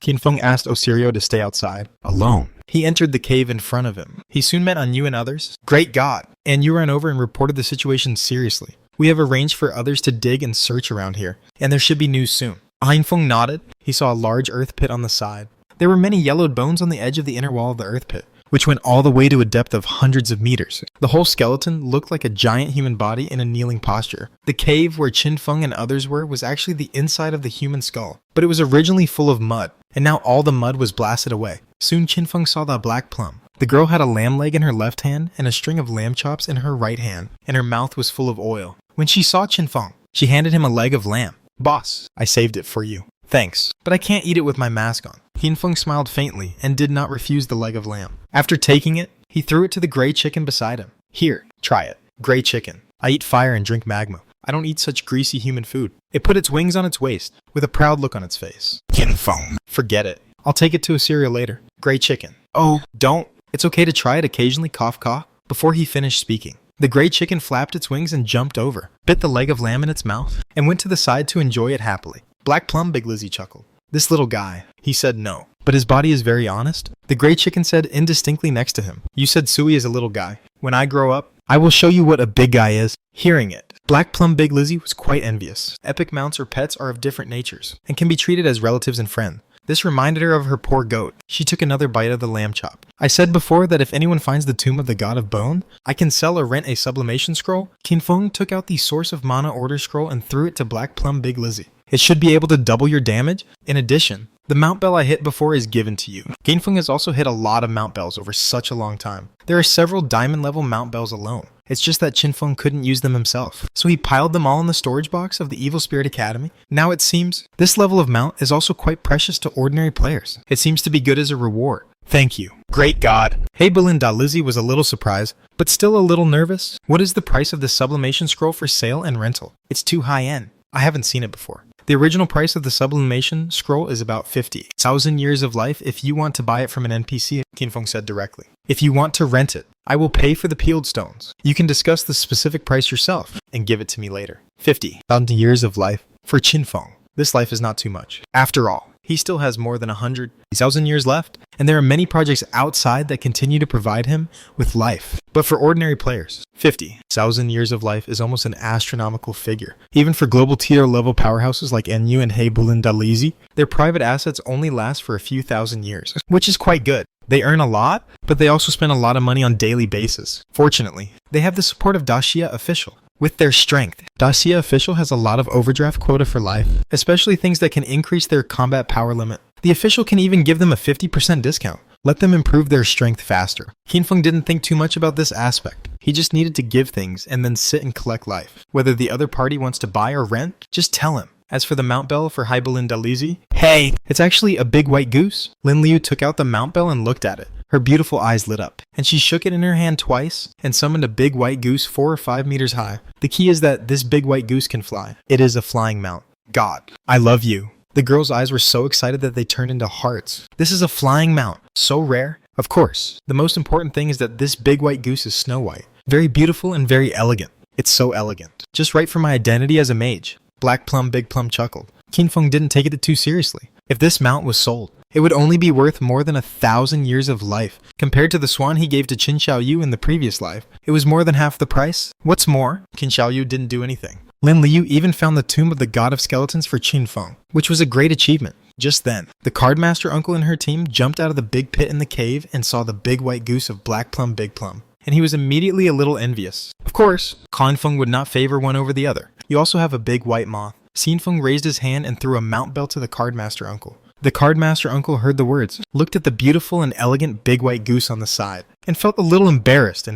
Qinfeng asked Osirio to stay outside. Alone. He entered the cave in front of him. He soon met Anyu and others. Great God! Anyu ran over and reported the situation seriously. We have arranged for others to dig and search around here, and there should be news soon. Qinfeng nodded. He saw a large earth pit on the side. There were many yellowed bones on the edge of the inner wall of the earth pit, which went all the way to a depth of hundreds of meters. The whole skeleton looked like a giant human body in a kneeling posture. The cave where Qinfeng and others were was actually the inside of the human skull, but it was originally full of mud, and now all the mud was blasted away. Soon Qinfeng saw the black plum. The girl had a lamb leg in her left hand and a string of lamb chops in her right hand, and her mouth was full of oil. When she saw Qinfeng, she handed him a leg of lamb. Boss, I saved it for you. Thanks, but I can't eat it with my mask on. Qinfeng smiled faintly and did not refuse the leg of lamb. After taking it, he threw it to the gray chicken beside him. Here, try it. Gray chicken. I eat fire and drink magma. I don't eat such greasy human food. It put its wings on its waist, with a proud look on its face. Qinfeng. Forget it. I'll take it to Osirio later. Gray chicken. Oh, don't. It's okay to try it occasionally, cough, cough. Before he finished speaking, the gray chicken flapped its wings and jumped over, bit the leg of lamb in its mouth, and went to the side to enjoy it happily. Black Plum, Big Lizzie chuckled. This little guy. He said no. But his body is very honest. The gray chicken said indistinctly next to him. You said Sui is a little guy. When I grow up, I will show you what a big guy is. Hearing it, Black Plum Big Lizzie was quite envious. Epic mounts or pets are of different natures, and can be treated as relatives and friends. This reminded her of her poor goat. She took another bite of the lamb chop. I said before that if anyone finds the tomb of the god of bone, I can sell or rent a sublimation scroll. Qinfeng took out the source of mana order scroll and threw it to Black Plum Big Lizzie. It should be able to double your damage. In addition, the mount bell I hit before is given to you. Qinfeng has also hit a lot of mount bells over such a long time. There are several diamond level mount bells alone. It's just that Qinfeng couldn't use them himself, so he piled them all in the storage box of the Evil Spirit Academy. Now it seems, this level of mount is also quite precious to ordinary players. It seems to be good as a reward. Thank you. Great God. Hey Belinda, Lizzie was a little surprised, but still a little nervous. What is the price of the sublimation scroll for sale and rental? It's too high end. I haven't seen it before. The original price of the sublimation scroll is about 50,000 years of life if you want to buy it from an NPC, Qinfeng said directly. If you want to rent it, I will pay for the peeled stones. You can discuss the specific price yourself and give it to me later. 50,000 years of life for Qinfeng. This life is not too much. After all, he still has more than 100,000 years left, and there are many projects outside that continue to provide him with life. But for ordinary players, 50,000 years of life is almost an astronomical figure. Even for global tier level powerhouses like NU and Hey Belinda Lizzie, their private assets only last for a few thousand years, which is quite good. They earn a lot, but they also spend a lot of money on daily basis. Fortunately, they have the support of Dacia Official. With their strength, Dacia Official has a lot of overdraft quota for life, especially things that can increase their combat power limit. The official can even give them a 50% discount. Let them improve their strength faster. Qinfeng didn't think too much about this aspect. He just needed to give things and then sit and collect life. Whether the other party wants to buy or rent, just tell him. As for the mount bell for Hai Belinda Lizzie, hey, it's actually a big white goose. Lin Liu took out the mount bell and looked at it. Her beautiful eyes lit up, and she shook it in her hand twice and summoned a big white goose 4 or 5 meters high. The key is that this big white goose can fly. It is a flying mount. God, I love you. The girl's eyes were so excited that they turned into hearts. This is a flying mount. So rare. Of course, the most important thing is that this big white goose is Snow White. Very beautiful and very elegant. It's so elegant. Just right for my identity as a mage. Black Plum Big Plum chuckled. Qinfeng didn't take it too seriously. If this mount was sold, it would only be worth more than 1,000 years of life. Compared to the swan he gave to Qin Xiaoyu in the previous life, it was more than half the price. What's more, Qin Xiaoyu didn't do anything. Lin Liu even found the tomb of the god of skeletons for Qinfeng, which was a great achievement. Just then, the cardmaster uncle and her team jumped out of the big pit in the cave and saw the big white goose of Black Plum Big Plum, and he was immediately a little envious. Of course, Qinfeng would not favor one over the other. You also have a big white moth. Qinfeng raised his hand and threw a mount bell to the cardmaster uncle. The cardmaster uncle heard the words, looked at the beautiful and elegant big white goose on the side, and felt a little embarrassed.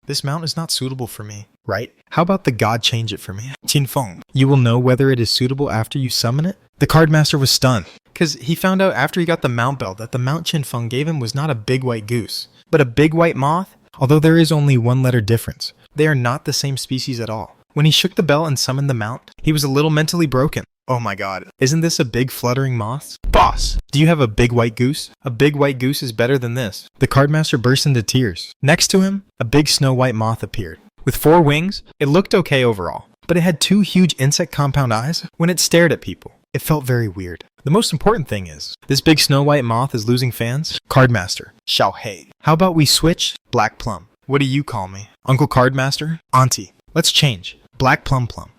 This mount is not suitable for me, right? How about the god change it for me? Qinfeng, you will know whether it is suitable after you summon it? The cardmaster was stunned, because he found out after he got the mount bell that the mount Qinfeng gave him was not a big white goose, but a big white moth. Although there is only one letter difference, they are not the same species at all. When he shook the bell and summoned the mount, he was a little mentally broken. Oh my god, isn't this a big fluttering moth? Boss, do you have a big white goose? A big white goose is better than this. The cardmaster burst into tears. Next to him, a big snow white moth appeared. With 4 wings, it looked okay overall, but it had 2 huge insect compound eyes when it stared at people. It felt very weird. The most important thing is, this big Snow White moth is losing fans? Cardmaster, Xiao Hei. How about we switch? Black Plum. What do you call me? Uncle Cardmaster? Auntie. Let's change. Black Plum Plum.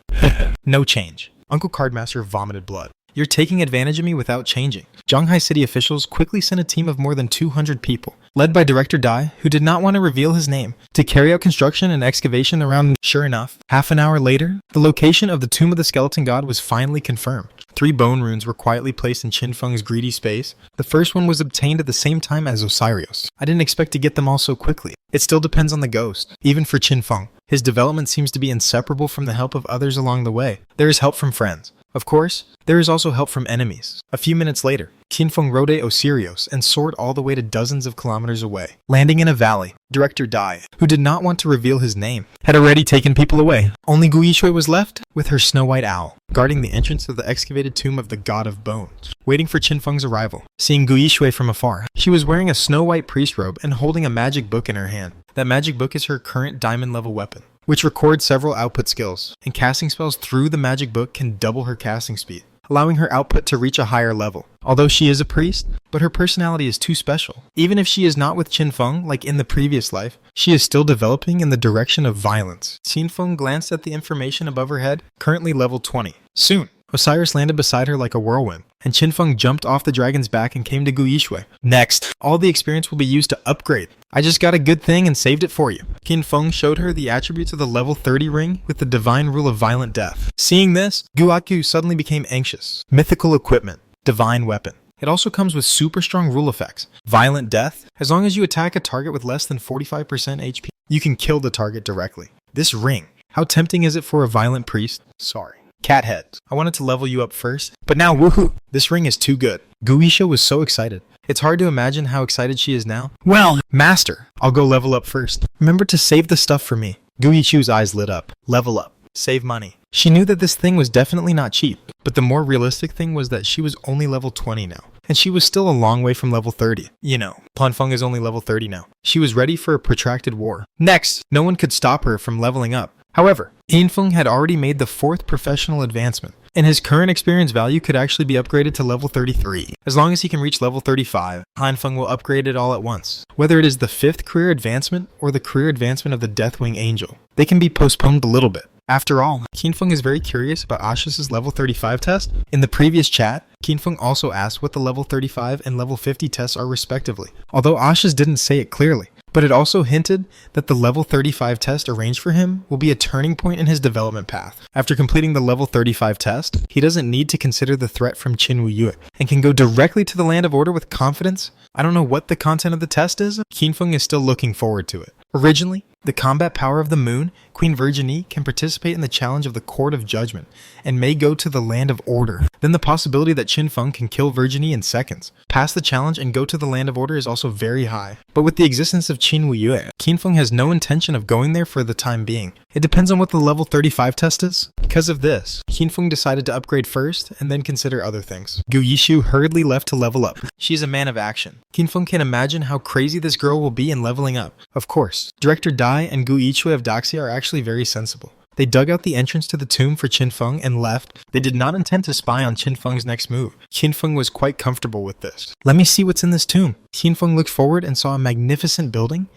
No change. Uncle Cardmaster vomited blood. You're taking advantage of me without changing. Zhanghai City officials quickly sent a team of more than 200 people, led by Director Dai, who did not want to reveal his name, to carry out construction and excavation around. Sure enough, half an hour later, the location of the Tomb of the Skeleton God was finally confirmed. 3 bone runes were quietly placed in Qin Feng's greedy space. The first one was obtained at the same time as Osiris. I didn't expect to get them all so quickly. It still depends on the ghost. Even for Qin Feng, his development seems to be inseparable from the help of others along the way. There is help from friends. Of course, there is also help from enemies. A few minutes later, Qin Feng rode a Osiris and soared all the way to dozens of kilometers away, landing in a valley. Director Dai, who did not want to reveal his name, had already taken people away. Only Gu Yishui was left, with her Snow White owl, guarding the entrance of the excavated tomb of the God of Bones, waiting for Qin Feng's arrival. Seeing Gu Yishui from afar, she was wearing a snow white priest robe and holding a magic book in her hand. That magic book is her current diamond level weapon, which records several output skills, and casting spells through the magic book can double her casting speed, allowing her output to reach a higher level. Although she is a priest, but her personality is too special. Even if she is not with Qin Feng like in the previous life, she is still developing in the direction of violence. Qin Feng glanced at the information above her head, currently level 20. Soon, Osiris landed beside her like a whirlwind, and Qin Feng jumped off the dragon's back and came to Gu Yishui. Next, all the experience will be used to upgrade. I just got a good thing and saved it for you. Qin Feng showed her the attributes of the level 30 ring with the divine rule of violent death. Seeing this, Gu Aku suddenly became anxious. Mythical equipment, divine weapon. It also comes with super strong rule effects. Violent death, as long as you attack a target with less than 45% HP, you can kill the target directly. This ring, how tempting is it for a violent priest? Sorry. Cat heads. I wanted to level you up first, but now woohoo! This ring is too good. Gu Yishui was so excited. It's hard to imagine how excited she is now. Well, Master, I'll go level up first. Remember to save the stuff for me. Gu Yishui's eyes lit up. Level up. Save money. She knew that this thing was definitely not cheap, but the more realistic thing was that she was only level 20 now, and she was still a long way from level 30. You know, Pan Feng is only level 30 now. She was ready for a protracted war. Next, no one could stop her from leveling up. However, Qin Feng had already made the 4th professional advancement, and his current experience value could actually be upgraded to level 33. As long as he can reach level 35, Han Feng will upgrade it all at once. Whether it is the 5th career advancement or the career advancement of the Deathwing Angel, they can be postponed a little bit. After all, Qin Feng is very curious about Ashis's level 35 test. In the previous chat, Qin Feng also asked what the level 35 and level 50 tests are respectively, although Ashis didn't say it clearly. But it also hinted that the level 35 test arranged for him will be a turning point in his development path. After completing the level 35 test, he doesn't need to consider the threat from Qin Wuyue and can go directly to the Land of Order with confidence. I don't know what the content of the test is. Qin Feng is still looking forward to it. Originally, the combat power of the moon, Queen Virginie can participate in the challenge of the Court of Judgment and may go to the Land of Order. Then the possibility that Qin Feng can kill Virginie in seconds, pass the challenge and go to the Land of Order is also very high. But with the existence of Qin Wuyue, Qin Feng has no intention of going there for the time being. It depends on what the level 35 test is. Because of this, Qin Feng decided to upgrade first and then consider other things. Gu Yishui hurriedly left to level up. She's a man of action. Qin Feng can imagine how crazy this girl will be in leveling up. Of course, Director Dai and Gu Yishui of Daxia are actually very sensible. They dug out the entrance to the tomb for Qin Feng and left. They did not intend to spy on Qin Feng's next move. Qin Feng was quite comfortable with this. Let me see what's in this tomb. Qin Feng looked forward and saw a magnificent building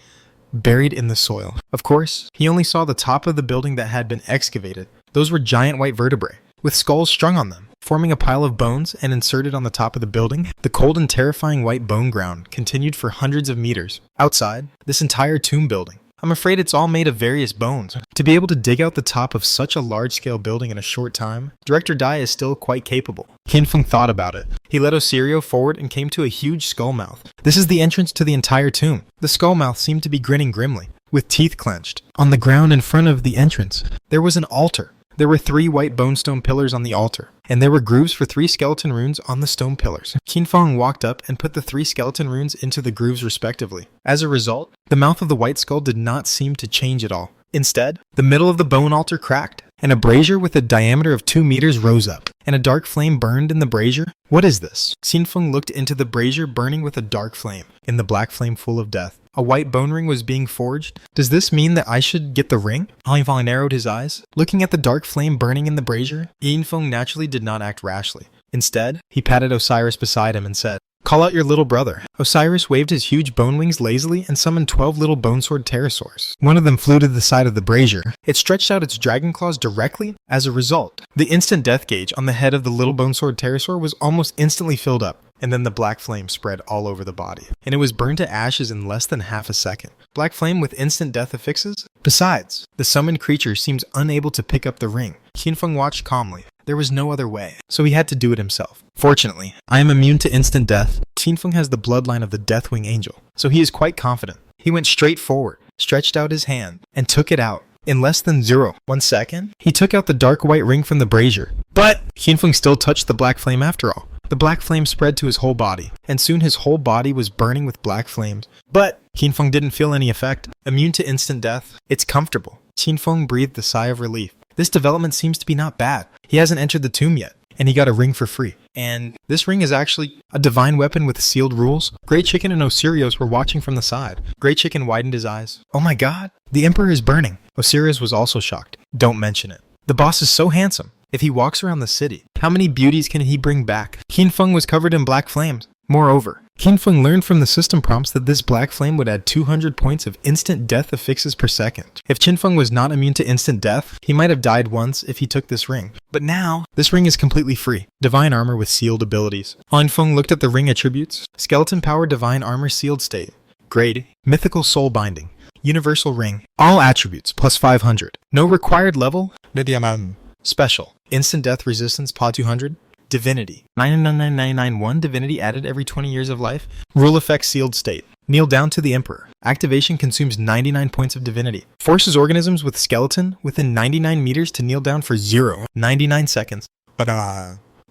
buried in the soil. Of course, he only saw the top of the building that had been excavated. Those were giant white vertebrae, with skulls strung on them, forming a pile of bones and inserted on the top of the building. The cold and terrifying white bone ground continued for hundreds of meters. Outside, this entire tomb building, I'm afraid it's all made of various bones. To be able to dig out the top of such a large-scale building in a short time, Director Dai is still quite capable. Qin Feng thought about it. He led Osirio forward and came to a huge skull mouth. This is the entrance to the entire tomb. The skull mouth seemed to be grinning grimly, with teeth clenched. On the ground in front of the entrance, there was an altar. There were 3 white bone stone pillars on the altar, and there were grooves for 3 skeleton runes on the stone pillars. Qin Feng walked up and put the 3 skeleton runes into the grooves respectively. As a result, the mouth of the white skull did not seem to change at all. Instead, the middle of the bone altar cracked, and a brazier with a diameter of 2 meters rose up, and a dark flame burned in the brazier. What is this? Qin Feng looked into the brazier burning with a dark flame, in the black flame full of death. A white bone ring was being forged. Does this mean that I should get the ring? Han Feng narrowed his eyes. Looking at the dark flame burning in the brazier, Qin Feng naturally did not act rashly. Instead, he patted Osiris beside him and said, "Call out your little brother." Osiris waved his huge bone wings lazily and summoned 12 little bone sword pterosaurs. One of them flew to the side of the brazier. It stretched out its dragon claws directly. As a result, the instant death gauge on the head of the little bone sword pterosaur was almost instantly filled up. And then the black flame spread all over the body, and it was burned to ashes in less than half a second. Black flame with instant death affixes? Besides, the summoned creature seems unable to pick up the ring. Qinfeng watched calmly. There was no other way, so he had to do it himself. Fortunately, I am immune to instant death. Qinfeng has the bloodline of the Deathwing Angel, so he is quite confident. He went straight forward, stretched out his hand, and took it out. In less than 1 second, he took out the dark white ring from the brazier. But Qinfeng still touched the black flame after all. The black flame spread to his whole body, and soon his whole body was burning with black flames. But Qinfeng didn't feel any effect. Immune to instant death, it's comfortable. Qinfeng breathed a sigh of relief. This development seems to be not bad. He hasn't entered the tomb yet, and he got a ring for free. And this ring is actually a divine weapon with sealed rules. Great Chicken and Osirios were watching from the side. Great Chicken widened his eyes. Oh my god, the Emperor is burning. Osirios was also shocked. Don't mention it. The boss is so handsome. If he walks around the city, how many beauties can he bring back? Qinfeng was covered in black flames. Moreover, Qinfeng learned from the system prompts that this black flame would add 200 points of instant death affixes per second. If Qinfeng was not immune to instant death, he might have died once if he took this ring. But now, this ring is completely free. Divine armor with sealed abilities. Qinfeng looked at the ring attributes. Skeleton power divine armor sealed state. Grade, mythical soul binding. Universal ring. All attributes, plus 500. No required level. Special. Instant death resistance, PA 200. Divinity. 99991 divinity added every 20 years of life. Rule effect sealed state. Kneel down to the Emperor. Activation consumes 99 points of divinity. Forces organisms with skeleton within 99 meters to kneel down for 99 seconds.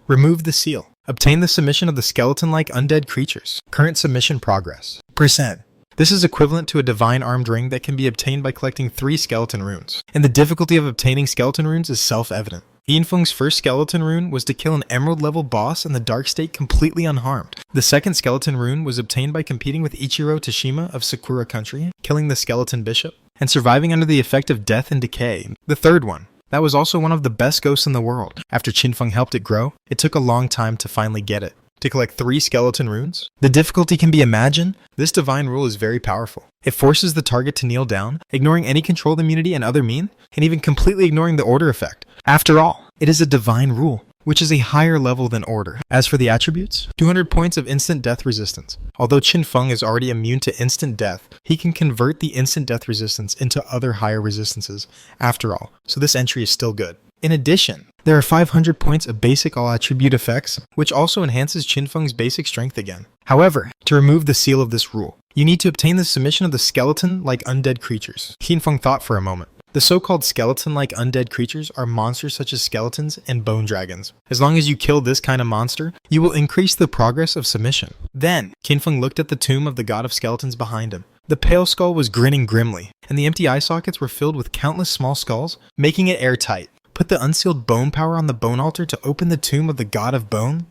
Remove the seal. Obtain the submission of the skeleton-like undead creatures. Current submission progress. Percent. This is equivalent to a divine armed ring that can be obtained by collecting 3 skeleton runes. And the difficulty of obtaining skeleton runes is self-evident. Qinfeng's first skeleton rune was to kill an emerald level boss in the dark state completely unharmed. The second skeleton rune was obtained by competing with Ichiro Tashima of Sakura Country, killing the skeleton bishop, and surviving under the effect of death and decay. The third one, that was also one of the best ghosts in the world. After Qinfeng helped it grow, it took a long time to finally get it. To collect 3 skeleton runes? The difficulty can be imagined. This divine rule is very powerful. It forces the target to kneel down, ignoring any controlled immunity and other mean, and even completely ignoring the order effect. After all, it is a divine rule, which is a higher level than order. As for the attributes, 200 points of instant death resistance. Although Qinfeng is already immune to instant death, he can convert the instant death resistance into other higher resistances after all, so this entry is still good. In addition, there are 500 points of basic all attribute effects, which also enhances Qinfeng's basic strength again. However, to remove the seal of this rule, you need to obtain the submission of the skeleton-like undead creatures. Qinfeng thought for a moment. The so-called skeleton-like undead creatures are monsters such as skeletons and bone dragons. As long as you kill this kind of monster, you will increase the progress of submission. Then, Qinfeng looked at the tomb of the god of skeletons behind him. The pale skull was grinning grimly, and the empty eye sockets were filled with countless small skulls, making it airtight. Put the unsealed bone power on the bone altar to open the tomb of the god of bone?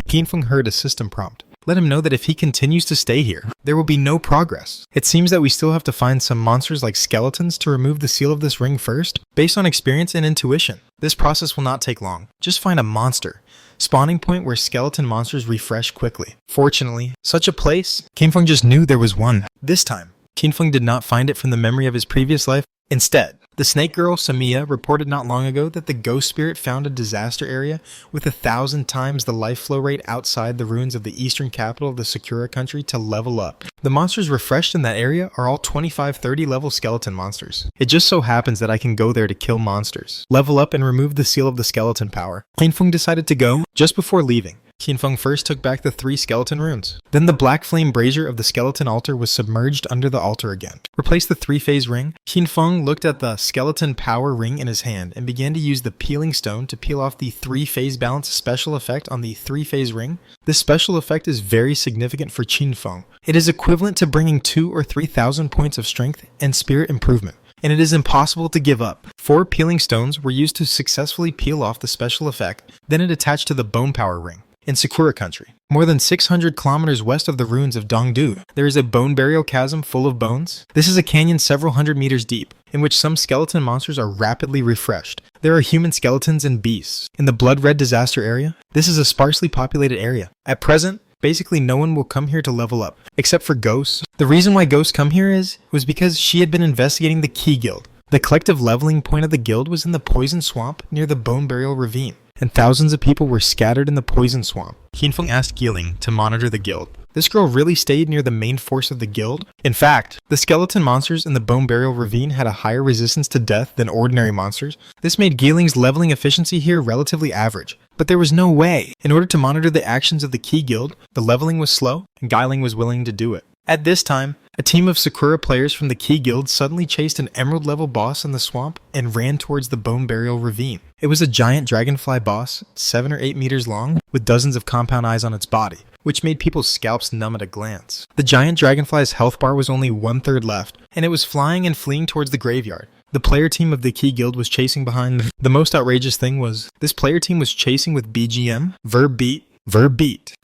Qinfeng heard a system prompt. Let him know that if he continues to stay here, there will be no progress. It seems that we still have to find some monsters like skeletons to remove the seal of this ring first. Based on experience and intuition, this process will not take long. Just find a monster. Spawning point where skeleton monsters refresh quickly. Fortunately, such a place, Qinfeng just knew there was one. This time, Qinfeng did not find it from the memory of his previous life. Instead, the snake girl Samiya reported not long ago that the ghost spirit found a disaster area with 1,000 times the life flow rate outside the ruins of the eastern capital of the Sakura country to level up. The monsters refreshed in that area are all 25-30 level skeleton monsters. It just so happens that I can go there to kill monsters, level up and remove the seal of the skeleton power. Qinfeng decided to go just before leaving. Qinfeng first took back the 3 skeleton runes. Then the black flame brazier of the skeleton altar was submerged under the altar again. Replace the 3-phase ring. Qinfeng looked at the skeleton power ring in his hand and began to use the peeling stone to peel off the 3-phase balance special effect on the 3-phase ring. This special effect is very significant for Qinfeng. It is equivalent to bringing 2,000 or 3,000 points of strength and spirit improvement, and it is impossible to give up. 4 peeling stones were used to successfully peel off the special effect, then it attached to the bone power ring. In Sakura Country, More than 600 kilometers west of the ruins of Dongdu, there is a bone burial chasm full of bones. This is a canyon several hundred meters deep, in which some skeleton monsters are rapidly refreshed. There are human skeletons and beasts. In the Blood Red Disaster area, this is a sparsely populated area. At present, basically no one will come here to level up, except for Ghosts. The reason why Ghosts come here was because she had been investigating the Key Guild. The collective leveling point of the guild was in the Poison Swamp near the Bone Burial Ravine, and thousands of people were scattered in the Poison Swamp. Hianfeng asked Geeling to monitor the guild. This girl really stayed near the main force of the guild. In fact, the skeleton monsters in the Bone Burial Ravine had a higher resistance to death than ordinary monsters. This made Geeling's leveling efficiency here relatively average. But there was no way. In order to monitor the actions of the Key Guild, the leveling was slow, and Geeling was willing to do it. At this time, a team of Sakura players from the Key Guild suddenly chased an emerald-level boss in the swamp and ran towards the Bone Burial Ravine. It was a giant dragonfly boss, 7 or 8 meters long, with dozens of compound eyes on its body, which made people's scalps numb at a glance. The giant dragonfly's health bar was only 1/3 left, and it was flying and fleeing towards the graveyard. The player team of the Key Guild was chasing behind them. The most outrageous thing was, this player team was chasing with BGM, verb beat.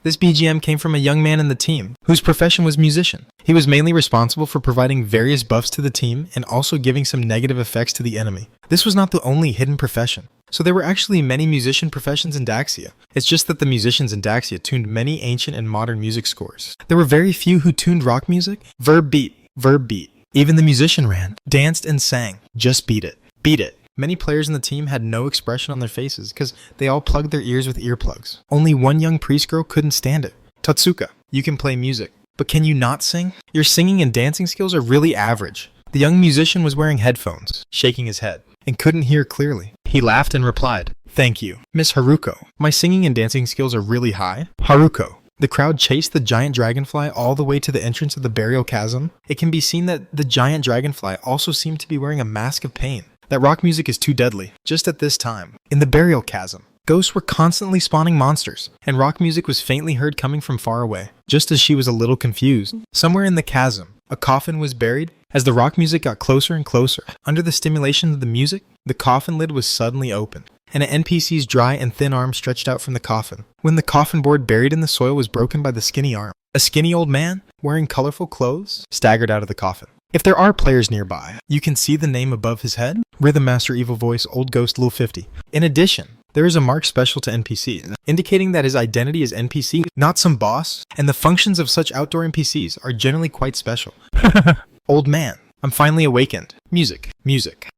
This BGM came from a young man in the team, whose profession was musician. He was mainly responsible for providing various buffs to the team and also giving some negative effects to the enemy. This was not the only hidden profession. So there were actually many musician professions in Daxia. It's just that the musicians in Daxia tuned many ancient and modern music scores. There were very few who tuned rock music. Verb beat. Even the musician ran, danced, and sang. Just beat it. Many players in the team had no expression on their faces because they all plugged their ears with earplugs. Only one young priest girl couldn't stand it. Tatsuka, you can play music, but can you not sing? Your singing and dancing skills are really average. The young musician was wearing headphones, shaking his head, and couldn't hear clearly. He laughed and replied, "Thank you, Miss Haruko. My singing and dancing skills are really high." Haruko. The crowd chased the giant dragonfly all the way to the entrance of the burial chasm. It can be seen that the giant dragonfly also seemed to be wearing a mask of pain. That rock music is too deadly. Just at this time, in the burial chasm, ghosts were constantly spawning monsters, and rock music was faintly heard coming from far away, just as she was a little confused. Somewhere in the chasm, a coffin was buried. As the rock music got closer and closer, under the stimulation of the music, the coffin lid was suddenly opened, and an NPC's dry and thin arm stretched out from the coffin. When the coffin board buried in the soil was broken by the skinny arm, a skinny old man, wearing colorful clothes, staggered out of the coffin. If there are players nearby, you can see the name above his head, Rhythm Master Evil Voice Old Ghost Lil 50. In addition, there is a mark special to NPCs, indicating that his identity is NPC, not some boss, and the functions of such outdoor NPCs are generally quite special. Old man, I'm finally awakened. Music.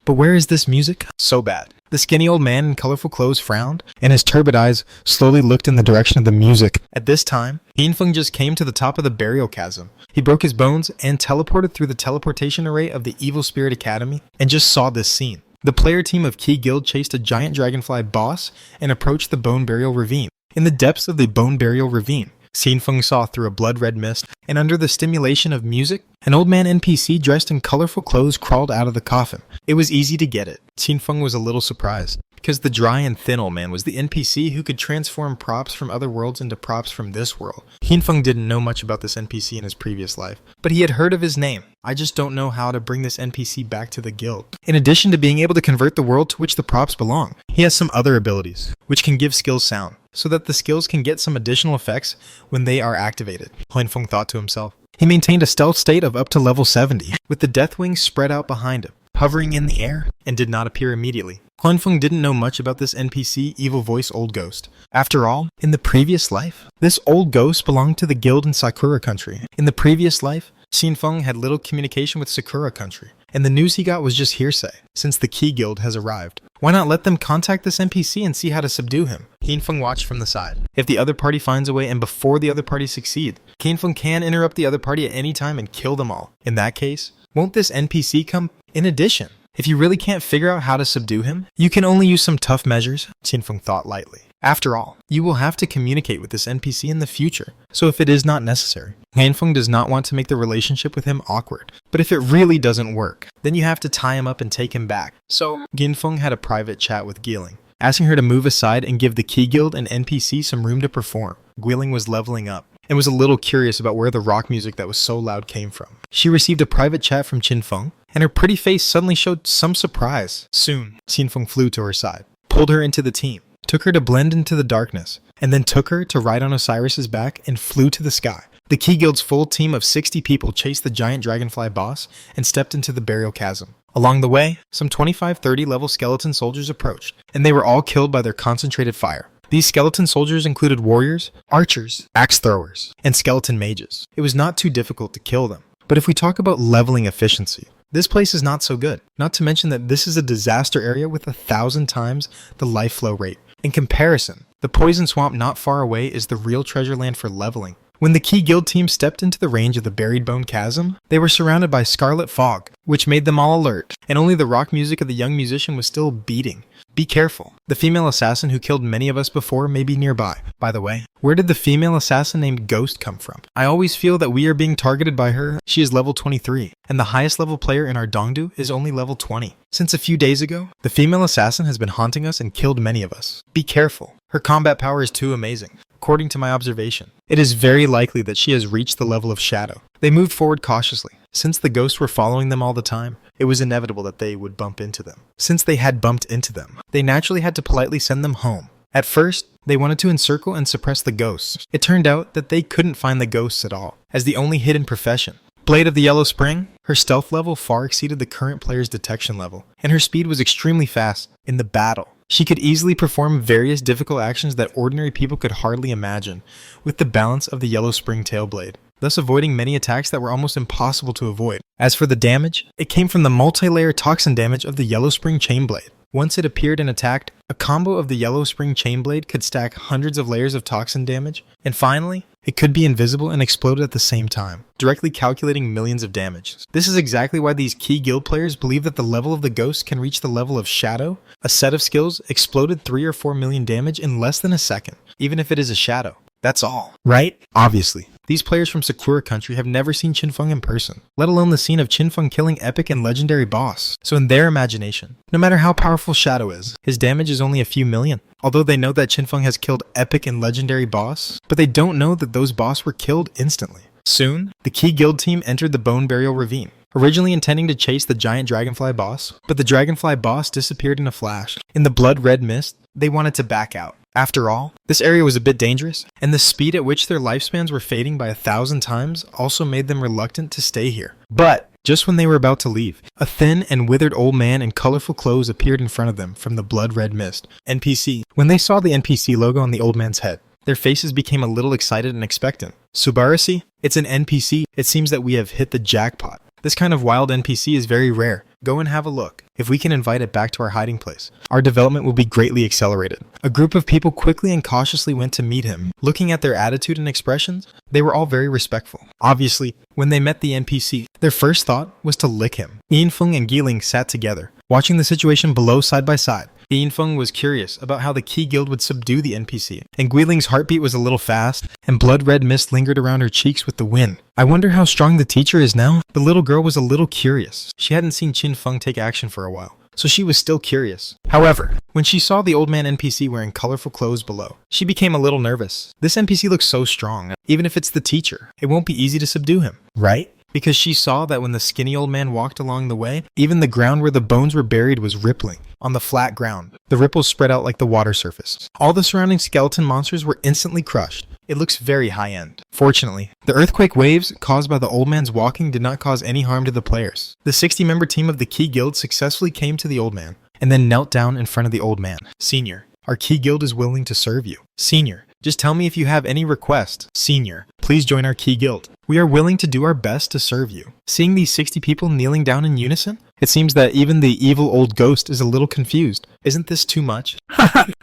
But where is this music? So bad. The skinny old man in colorful clothes frowned, and his turbid eyes slowly looked in the direction of the music. At this time, Hianfeng just came to the top of the burial chasm. He broke his bones and teleported through the teleportation array of the Evil Spirit Academy and just saw this scene. The player team of Key Guild chased a giant dragonfly boss and approached the Bone Burial Ravine. In the depths of the Bone Burial Ravine, Hianfeng saw through a blood-red mist, and under the stimulation of music, an old man NPC dressed in colorful clothes crawled out of the coffin. It was easy to get it. Hianfeng was a little surprised, because the dry and thin old man was the NPC who could transform props from other worlds into props from this world. Hianfeng didn't know much about this NPC in his previous life, but he had heard of his name. I just don't know how to bring this NPC back to the guild. In addition to being able to convert the world to which the props belong, he has some other abilities, which can give skills sound, so that the skills can get some additional effects when they are activated, Hianfeng thought to himself. He maintained a stealth state of up to level 70, with the death wings spread out behind him, hovering in the air, and did not appear immediately. Hianfeng didn't know much about this NPC Evil Voice Old Ghost. After all, in the previous life, this old ghost belonged to the guild in Sakura Country. In the previous life, Hianfeng had little communication with Sakura Country, and the news he got was just hearsay, since the Key Guild has arrived. Why not let them contact this NPC and see how to subdue him? Hianfeng watched from the side. If the other party finds a way and before the other party succeed, Hianfeng can interrupt the other party at any time and kill them all. In that case, won't this NPC come? In addition, if you really can't figure out how to subdue him, you can only use some tough measures, Hianfeng thought lightly. After all, you will have to communicate with this NPC in the future, so if it is not necessary, Hianfeng does not want to make the relationship with him awkward. But if it really doesn't work, then you have to tie him up and take him back. So, Hianfeng had a private chat with Geeling, asking her to move aside and give the Key Guild and NPC some room to perform. Geeling was leveling up, and was a little curious about where the rock music that was so loud came from. She received a private chat from Hianfeng, and her pretty face suddenly showed some surprise. Soon, Hianfeng flew to her side, pulled her into the team, took her to blend into the darkness, and then took her to ride on Osiris's back and flew to the sky. The Key Guild's full team of 60 people chased the giant dragonfly boss and stepped into the burial chasm. Along the way, some 25-30 level skeleton soldiers approached, and they were all killed by their concentrated fire. These skeleton soldiers included warriors, archers, axe throwers, and skeleton mages. It was not too difficult to kill them. But if we talk about leveling efficiency, this place is not so good. Not to mention that this is a disaster area with 1,000 times the life flow rate. In comparison, the poison swamp not far away is the real treasure land for leveling. When the Key Guild team stepped into the range of the Buried Bone Chasm, they were surrounded by scarlet fog, which made them all alert, and only the rock music of the young musician was still beating. Be careful. The female assassin who killed many of us before may be nearby. By the way, where did the female assassin named Ghost come from? I always feel that we are being targeted by her. She is level 23, and the highest level player in our Dongdu is only level 20. Since a few days ago, the female assassin has been haunting us and killed many of us. Be careful. Her combat power is too amazing. According to my observation, it is very likely that she has reached the level of Shadow. They moved forward cautiously. Since the ghosts were following them all the time, it was inevitable that they would bump into them. Since they had bumped into them, they naturally had to politely send them home. At first, they wanted to encircle and suppress the ghosts. It turned out that they couldn't find the ghosts at all, as the only hidden profession. Blade of the Yellow Spring, her stealth level far exceeded the current player's detection level, and her speed was extremely fast in the battle. She could easily perform various difficult actions that ordinary people could hardly imagine, with the balance of the Yellow Spring Tailblade, thus avoiding many attacks that were almost impossible to avoid. As for the damage, it came from the multi-layer toxin damage of the Yellow Spring Chainblade. Once it appeared and attacked, a combo of the Yellow Spring Chainblade could stack hundreds of layers of toxin damage, and finally, it could be invisible and explode at the same time, directly calculating millions of damage. This is exactly why these Key Guild players believe that the level of the ghost can reach the level of Shadow. A set of skills exploded 3 or 4 million damage in less than a second, even if it is a shadow. That's all, right? Obviously. These players from Sakura country have never seen Qinfeng in person, let alone the scene of Qinfeng killing epic and legendary boss. So in their imagination, no matter how powerful Shadow is, his damage is only a few million. Although they know that Qinfeng has killed epic and legendary boss, but they don't know that those boss were killed instantly. Soon, the Key Guild team entered the Bone Burial Ravine, originally intending to chase the giant dragonfly boss, but the dragonfly boss disappeared in a flash. In the blood red mist, they wanted to back out. After all, this area was a bit dangerous, and the speed at which their lifespans were fading by 1,000 times also made them reluctant to stay here. But just when they were about to leave, a thin and withered old man in colorful clothes appeared in front of them from the blood red mist. NPC. When they saw the NPC logo on the old man's head, their faces became a little excited and expectant. Subarasi? It's an NPC. It seems that we have hit the jackpot. This kind of wild NPC is very rare. Go and have a look. If we can invite it back to our hiding place, our development will be greatly accelerated. A group of people quickly and cautiously went to meet him. Looking at their attitude and expressions, they were all very respectful. Obviously, when they met the NPC, their first thought was to lick him. Yinfeng and Giling sat together, watching the situation below side by side. Yinfeng was curious about how the Key Guild would subdue the NPC, and Guiling's heartbeat was a little fast, and blood-red mist lingered around her cheeks with the wind. I wonder how strong the teacher is now? The little girl was a little curious. She hadn't seen Qinfeng take action for a while, so she was still curious. However, when she saw the old man NPC wearing colorful clothes below, she became a little nervous. This NPC looks so strong. Even if it's the teacher, it won't be easy to subdue him, right? Because she saw that when the skinny old man walked along the way, even the ground where the bones were buried was rippling. On the flat ground, the ripples spread out like the water surface. All the surrounding skeleton monsters were instantly crushed. It looks very high-end. Fortunately, the earthquake waves caused by the old man's walking did not cause any harm to the players. The 60-member team of the Key Guild successfully came to the old man, and then knelt down in front of the old man. Senior, our Key Guild is willing to serve you. Senior, just tell me if you have any request. Senior, please join our Key Guild. We are willing to do our best to serve you. Seeing these 60 people kneeling down in unison, it seems that even the evil old ghost is a little confused. Isn't this too much?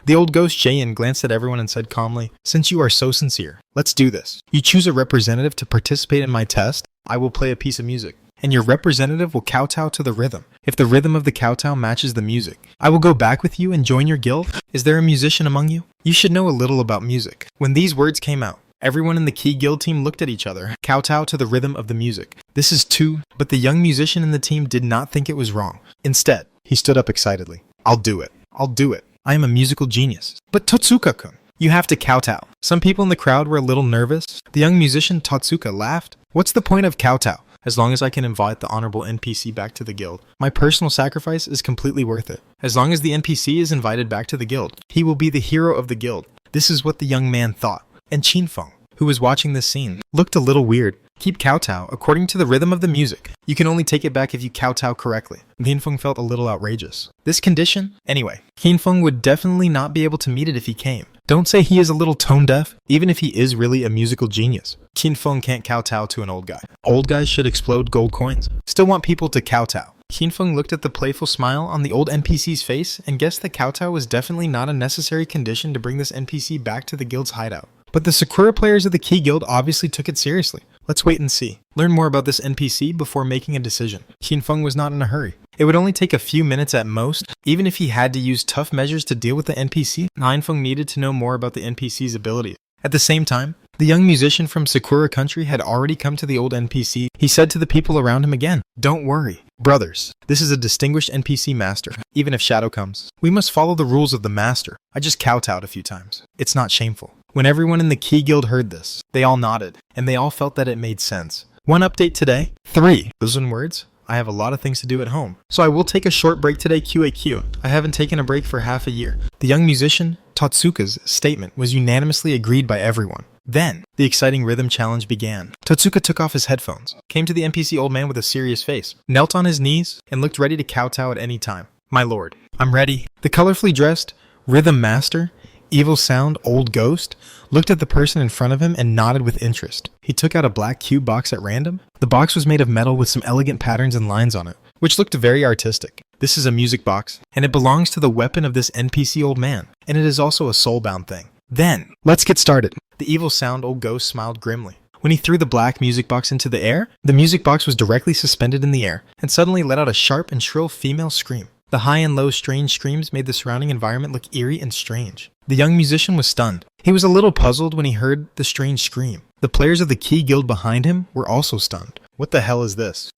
The old ghost Jayan glanced at everyone and said calmly, "Since you are so sincere, let's do this. You choose a representative to participate in my test. I will play a piece of music, and your representative will kowtow to the rhythm. If the rhythm of the kowtow matches the music, I will go back with you and join your guild. Is there a musician among you? You should know a little about music." When these words came out, everyone in the Key Guild team looked at each other, kowtow to the rhythm of the music. This is too, but the young musician in the team did not think it was wrong. Instead, he stood up excitedly. I'll do it. I'll do it. I am a musical genius. But Totsuka-kun, you have to kowtow. Some people in the crowd were a little nervous. The young musician Totsuka laughed. What's the point of kowtow? As long as I can invite the honorable NPC back to the guild, my personal sacrifice is completely worth it. As long as the NPC is invited back to the guild, he will be the hero of the guild. This is what the young man thought. And Qinfeng, who was watching this scene, looked a little weird. Keep kowtow according to the rhythm of the music. You can only take it back if you kowtow correctly. Qinfeng felt a little outrageous. This condition? Anyway, Qinfeng would definitely not be able to meet it if he came. Don't say he is a little tone deaf, even if he is really a musical genius. Qinfeng can't kowtow to an old guy. Old guys should explode gold coins. Still want people to kowtow. Qinfeng looked at the playful smile on the old NPC's face and guessed that kowtow was definitely not a necessary condition to bring this NPC back to the guild's hideout. But the Sakura players of the Key Guild obviously took it seriously. Let's wait and see. Learn more about this NPC before making a decision. Qinfeng was not in a hurry. It would only take a few minutes at most. Even if he had to use tough measures to deal with the NPC, Qinfeng needed to know more about the NPC's abilities. At the same time, the young musician from Sakura country had already come to the old NPC. He said to the people around him again, "Don't worry, brothers. This is a distinguished NPC master, even if Shadow comes. We must follow the rules of the master. I just kowtowed a few times. It's not shameful." When everyone in the Key Guild heard this, they all nodded, and they all felt that it made sense. One update today. 3. Those in words. I have a lot of things to do at home, so I will take a short break today. QAQ. I haven't taken a break for half a year. The young musician, Totsuka's statement was unanimously agreed by everyone. Then, the exciting rhythm challenge began. Totsuka took off his headphones, came to the NPC old man with a serious face, knelt on his knees, and looked ready to kowtow at any time. "My lord, I'm ready." The colorfully dressed rhythm master, evil sound old ghost, looked at the person in front of him and nodded with interest. He took out a black cube box at random. The box was made of metal with some elegant patterns and lines on it, which looked very artistic. This is a music box, and it belongs to the weapon of this NPC old man, and it is also a soulbound thing. Then, let's get started. The evil sound old ghost smiled grimly. When he threw the black music box into the air, the music box was directly suspended in the air, and suddenly let out a sharp and shrill female scream. The high and low strange screams made the surrounding environment look eerie and strange. The young musician was stunned. He was a little puzzled when he heard the strange scream. The players of the Key Guild behind him were also stunned. What the hell is this?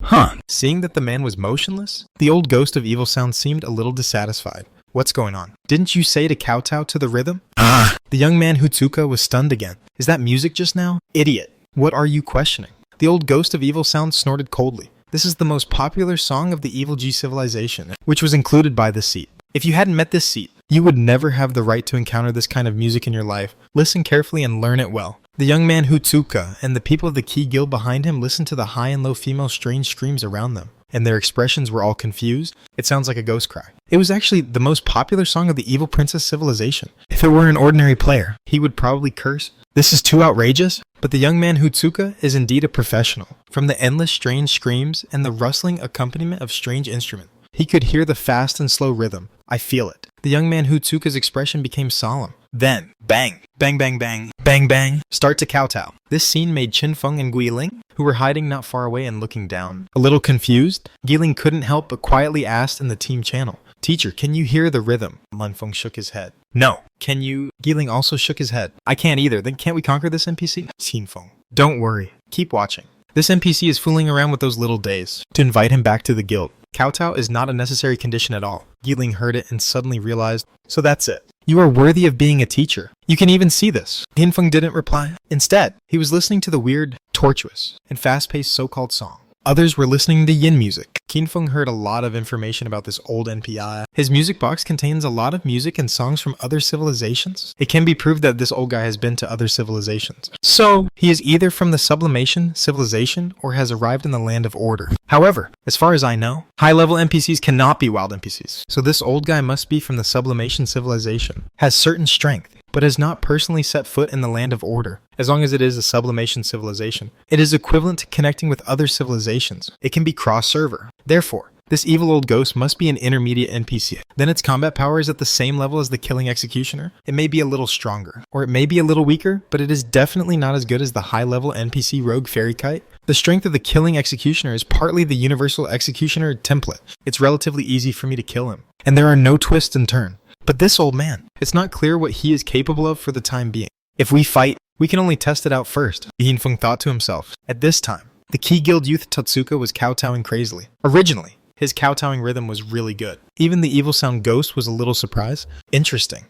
Seeing that the man was motionless, the old ghost of evil sound seemed a little dissatisfied. What's going on? Didn't you say to kowtow to the rhythm? The young man Hutsuka was stunned again. Is that music just now? Idiot. What are you questioning? The old ghost of evil sound snorted coldly. This is the most popular song of the Evil G civilization, which was included by this seat. If you hadn't met this seat, you would never have the right to encounter this kind of music in your life. Listen carefully and learn it well. The young man Hutsuka and the people of the Key Guild behind him listened to the high and low female strange screams around them, and their expressions were all confused. It sounds like a ghost cry. It was actually the most popular song of the Evil Princess civilization. If it were an ordinary player, he would probably curse. This is too outrageous. But the young man Hutsuka is indeed a professional. From the endless strange screams and the rustling accompaniment of strange instruments, he could hear the fast and slow rhythm. I feel it. The young man Hutsuka's expression became solemn. Then, bang, bang, bang, bang, bang, bang, start to kowtow. This scene made Qinfeng and Guiling, who were hiding not far away and looking down, a little confused. Guiling couldn't help but quietly asked in the team channel, "Teacher, can you hear the rhythm?" Lanfeng shook his head. "No." "Can you?" Guiling also shook his head. "I can't either. Then can't we conquer this NPC? Qinfeng, don't worry. Keep watching. This NPC is fooling around with those little days to invite him back to the guild. Kowtow is not a necessary condition at all." Guiling heard it and suddenly realized, so that's it. You are worthy of being a teacher. You can even see this. Qinfeng didn't reply. Instead, he was listening to the weird, tortuous, and fast-paced so-called song. Others were listening to yin music. Qinfeng heard a lot of information about this old NPI. His music box contains a lot of music and songs from other civilizations. It can be proved that this old guy has been to other civilizations. So, he is either from the Sublimation civilization or has arrived in the Land of Order. However, as far as I know, high-level NPCs cannot be wild NPCs. So this old guy must be from the Sublimation civilization, has certain strength, but has not personally set foot in the Land of Order. As long as it is a sublimation civilization, it is equivalent to connecting with other civilizations. It can be cross-server. Therefore, this evil old ghost must be an intermediate NPC. Then its combat power is at the same level as the Killing Executioner. It may be a little stronger, or it may be a little weaker, but it is definitely not as good as the high-level NPC Rogue Fairy Kite. The strength of the Killing Executioner is partly the Universal Executioner template. It's relatively easy for me to kill him, and there are no twists and turns. But this old man, it's not clear what he is capable of for the time being. If we fight, we can only test it out first, Qinfeng thought to himself. At this time, the Key Guild youth Totsuka was kowtowing crazily. Originally, his kowtowing rhythm was really good. Even the evil sound ghost was a little surprised. Interesting.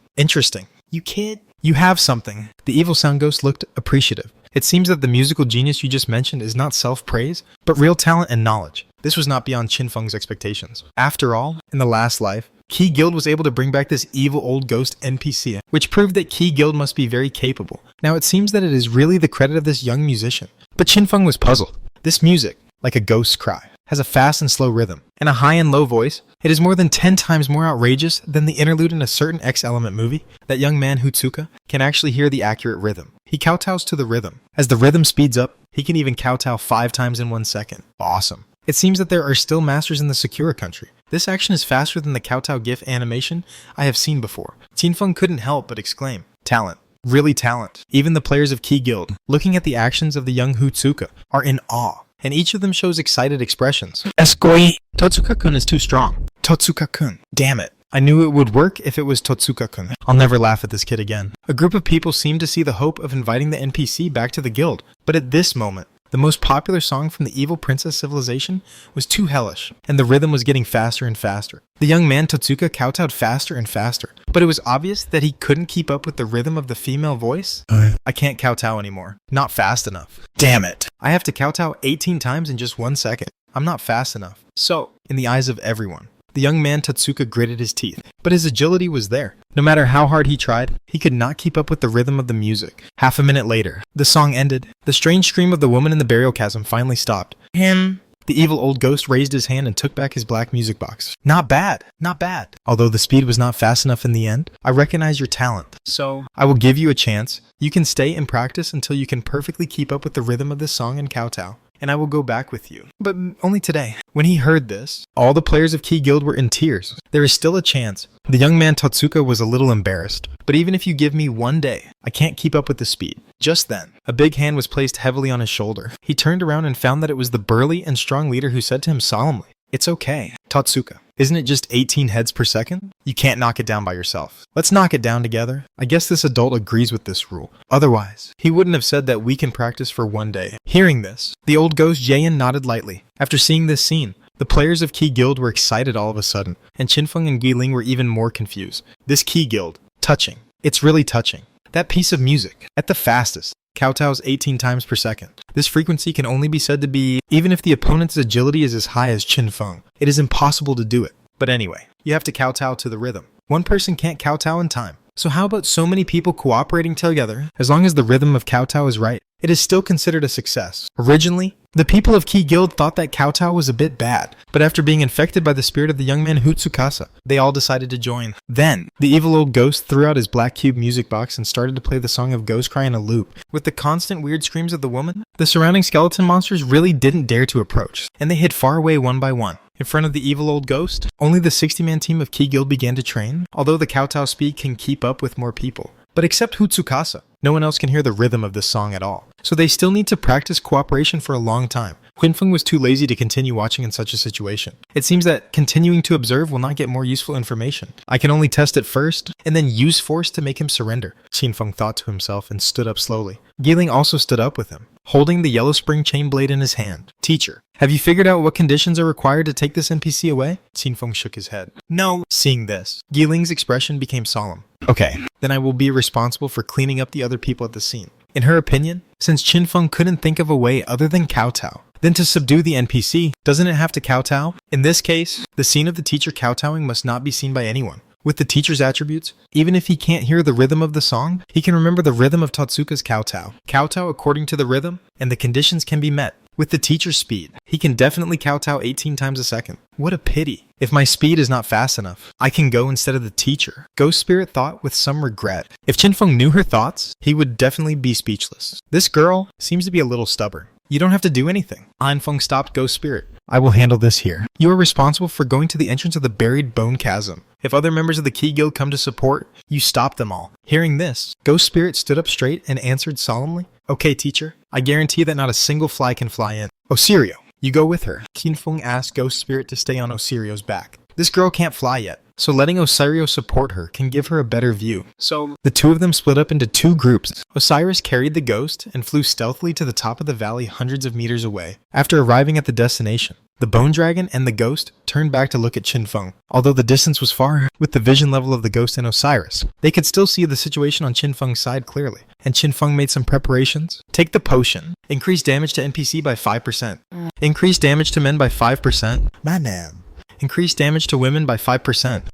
You kid? You have something. The evil sound ghost looked appreciative. It seems that the musical genius you just mentioned is not self-praise, but real talent and knowledge. This was not beyond Qinfeng's expectations. After all, in the last life, Key Guild was able to bring back this evil old ghost NPC, which proved that Key Guild must be very capable. Now it seems that it is really the credit of this young musician. But Qinfeng was puzzled. This music, like a ghost's cry, has a fast and slow rhythm, and a high and low voice. It is more than 10 times more outrageous than the interlude in a certain X-Element movie. That young man, Hutsuka, can actually hear the accurate rhythm. He kowtows to the rhythm. As the rhythm speeds up, he can even kowtow 5 times in 1 second. Awesome. It seems that there are still masters in the Sakura country. This action is faster than the kowtow GIF animation I have seen before. Qinfeng couldn't help but exclaim, "Talent. Really talent." Even the players of Key Guild, looking at the actions of the young Hutsuka, are in awe, and each of them shows excited expressions. Escoi! Totsuka-kun is too strong. Totsuka-kun. Damn it. I knew it would work if it was Totsuka-kun. I'll never laugh at this kid again. A group of people seemed to see the hope of inviting the NPC back to the guild, but at this moment, the most popular song from the evil princess civilization was too hellish, and the rhythm was getting faster and faster. The young man Totsuka kowtowed faster and faster, but it was obvious that he couldn't keep up with the rhythm of the female voice. I can't kowtow anymore. Not fast enough. Damn it. I have to kowtow 18 times in just 1 second. I'm not fast enough. So, in the eyes of everyone, the young man Totsuka gritted his teeth, but his agility was there. No matter how hard he tried, he could not keep up with the rhythm of the music. Half a minute later, the song ended. The strange scream of the woman in the burial chasm finally stopped. Him. The evil old ghost raised his hand and took back his black music box. Not bad, not bad. Although the speed was not fast enough in the end, I recognize your talent. So, I will give you a chance. You can stay and practice until you can perfectly keep up with the rhythm of this song and kowtow, and I will go back with you. But only today. When he heard this, all the players of Key Guild were in tears. There is still a chance. The young man Totsuka was a little embarrassed. But even if you give me 1 day, I can't keep up with the speed. Just then, a big hand was placed heavily on his shoulder. He turned around and found that it was the burly and strong leader who said to him solemnly, "It's okay, Totsuka. Isn't it just 18 heads per second? You can't knock it down by yourself. Let's knock it down together." I guess this adult agrees with this rule. Otherwise, he wouldn't have said that we can practice for 1 day. Hearing this, the old ghost Jaein nodded lightly. After seeing this scene, the players of Key Guild were excited all of a sudden, and Qinfeng and Guiling were even more confused. This Key Guild, touching. It's really touching. That piece of music, at the fastest, kowtows 18 times per second. This frequency can only be said to be, even if the opponent's agility is as high as Qinfeng, it is impossible to do it. But anyway, you have to kowtow to the rhythm. One person can't kowtow in time. So how about so many people cooperating together? As long as the rhythm of kowtow is right, it is still considered a success. Originally, the people of Key Guild thought that kowtow was a bit bad, but after being infected by the spirit of the young man Hutsukasa, they all decided to join. Then, the evil old ghost threw out his black cube music box and started to play the song of Ghost Cry in a loop. With the constant weird screams of the woman, the surrounding skeleton monsters really didn't dare to approach, and they hid far away one by one. In front of the evil old ghost, only the 60-man team of Key Guild began to train, although the kowtow speed can keep up with more people. But except Hutsukasa, no one else can hear the rhythm of this song at all. So they still need to practice cooperation for a long time. Qinfeng was too lazy to continue watching in such a situation. It seems that continuing to observe will not get more useful information. I can only test it first, and then use force to make him surrender, Qinfeng thought to himself and stood up slowly. Guiling also stood up with him, holding the yellow spring chain blade in his hand. "Teacher, have you figured out what conditions are required to take this NPC away?" Qinfeng shook his head. "No." Seeing this, Guiling's expression became solemn. "Okay, then I will be responsible for cleaning up the other people at the scene." In her opinion, since Qinfeng couldn't think of a way other than kowtow, then to subdue the NPC, doesn't it have to kowtow? In this case, the scene of the teacher kowtowing must not be seen by anyone. With the teacher's attributes, even if he can't hear the rhythm of the song, he can remember the rhythm of Totsuka's kowtow. Kowtow according to the rhythm, and the conditions can be met. With the teacher's speed, he can definitely kowtow 18 times a second. What a pity. If my speed is not fast enough, I can go instead of the teacher. Ghost Spirit thought with some regret. If Qinfeng knew her thoughts, he would definitely be speechless. This girl seems to be a little stubborn. You don't have to do anything. Qinfeng stopped Ghost Spirit. "I will handle this here. You are responsible for going to the entrance of the buried bone chasm. If other members of the Key Guild come to support, you stop them all." Hearing this, Ghost Spirit stood up straight and answered solemnly, "Okay, teacher. I guarantee that not a single fly can fly in." "Osirio, you go with her." Qinfeng asked Ghost Spirit to stay on Osirio's back. This girl can't fly yet, so letting Osirio support her can give her a better view. So, the two of them split up into 2 groups. Osiris carried the ghost and flew stealthily to the top of the valley hundreds of meters away. After arriving at the destination, the bone dragon and the ghost turned back to look at Qinfeng. Although the distance was far, with the vision level of the ghost and Osiris, they could still see the situation on Qinfeng's side clearly. And Qinfeng made some preparations. Take the potion. Increase damage to NPC by 5%. Increase damage to men by 5%. My man. Increase damage to women by 5%.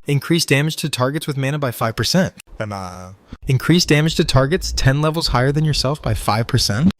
Increase damage to targets with mana by 5%. Increase damage to targets 10 levels higher than yourself by 5%.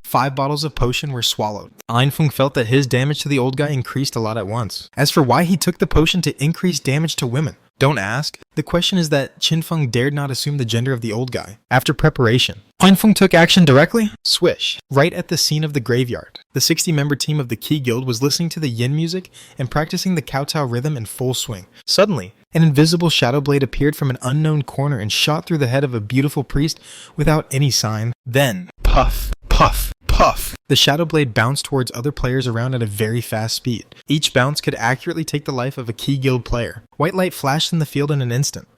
5 bottles of potion were swallowed. Einfeng felt that his damage to the old guy increased a lot at once. As for why he took the potion to increase damage to women, don't ask. The question is that Qinfeng dared not assume the gender of the old guy. After preparation, Einfeng took action directly, swish, right at the scene of the graveyard. The 60-member team of the Key Guild was listening to the yin music and practicing the kowtow rhythm in full swing. Suddenly, an invisible shadow blade appeared from an unknown corner and shot through the head of a beautiful priest without any sign. Then, puff, puff, puff. The shadow blade bounced towards other players around at a very fast speed. Each bounce could accurately take the life of a Key Guild player. White light flashed in the field in an instant.